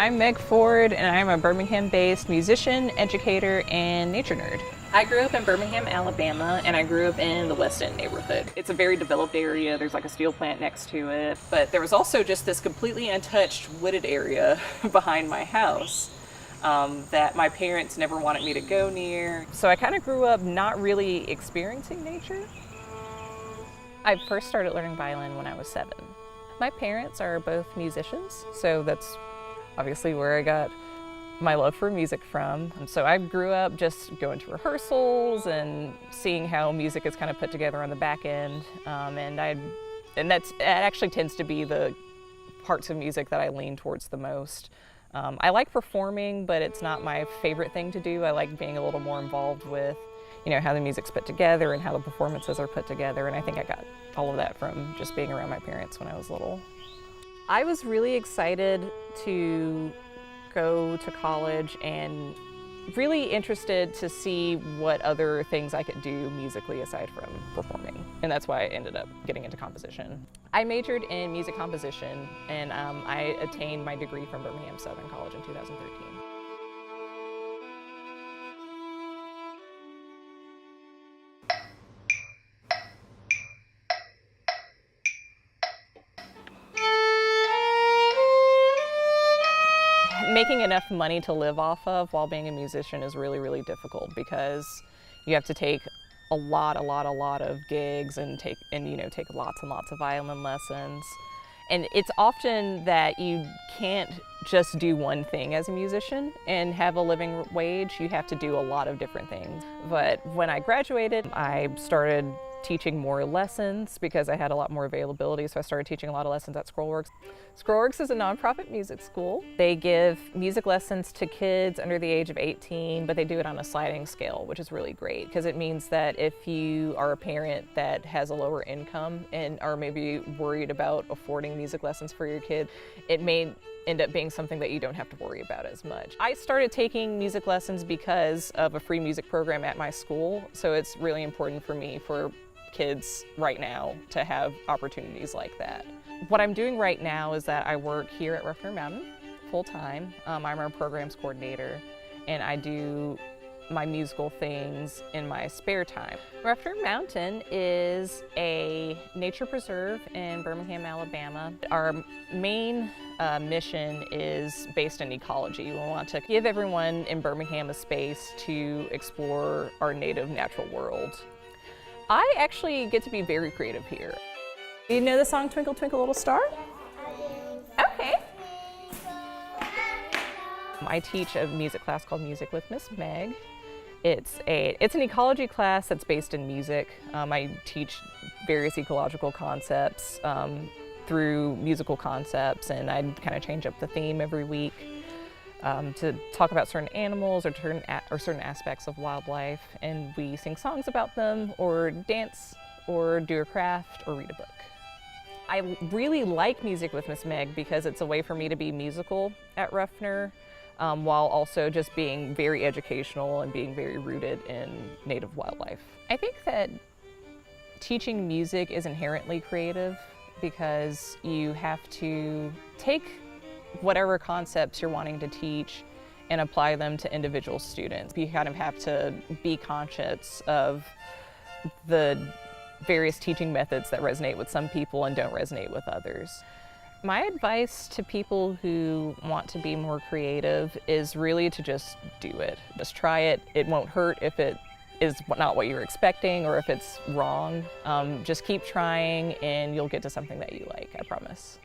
I'm Meg Ford, and I'm a Birmingham-based musician, educator, and nature nerd. I grew up in Birmingham, Alabama, and I grew up in the West End neighborhood. It's a very developed area. There's like a steel plant next to it, but there was also just this completely untouched wooded area behind my house that my parents never wanted me to go near. So I kind of grew up not really experiencing nature. I first started learning violin when I was 7. My parents are both musicians, so that's obviously where I got my love for music from. And so I grew up just going to rehearsals and seeing how music is kind of put together on the back end. And that actually tends to be the parts of music that I lean towards the most. I like performing, but it's not my favorite thing to do. I like being a little more involved with, how the music's put together and how the performances are put together. And I think I got all of that from just being around my parents when I was little. I was really excited to go to college and really interested to see what other things I could do musically aside from performing. And that's why I ended up getting into composition. I majored in music composition, and I attained my degree from Birmingham-Southern College in 2013. Making enough money to live off of while being a musician is really, really difficult because you have to take a lot of gigs and take lots and lots of violin lessons. And it's often that you can't just do one thing as a musician and have a living wage. You have to do a lot of different things. But when I graduated, I started teaching more lessons because I had a lot more availability, so I started teaching a lot of lessons at Scrollworks. Scrollworks is a nonprofit music school. They give music lessons to kids under the age of 18, but they do it on a sliding scale, which is really great because it means that if you are a parent that has a lower income and are maybe worried about affording music lessons for your kid, it may end up being something that you don't have to worry about as much. I started taking music lessons because of a free music program at my school, so it's really important for me for kids right now to have opportunities like that. What I'm doing right now is that I work here at Ruffner Mountain full-time. I'm our programs coordinator, and I do my musical things in my spare time. Ruffner Mountain is a nature preserve in Birmingham, Alabama. Our main mission is based in ecology. We want to give everyone in Birmingham a space to explore our native natural world. I actually get to be very creative here. Do you know the song Twinkle Twinkle Little Star? Okay. I teach a music class called Music with Miss Meg. It's an ecology class that's based in music. I teach various ecological concepts through musical concepts, and I kind of change up the theme every week to talk about certain animals or certain aspects of wildlife, and we sing songs about them or dance or do a craft or read a book. I really like Music with Miss Meg because it's a way for me to be musical at Ruffner while also just being very educational and being very rooted in native wildlife. I think that teaching music is inherently creative because you have to take whatever concepts you're wanting to teach and apply them to individual students. You kind of have to be conscious of the various teaching methods that resonate with some people and don't resonate with others. My advice to people who want to be more creative is really to just do it. Just try it. It won't hurt if it is not what you're expecting or if it's wrong. Just keep trying and you'll get to something that you like, I promise.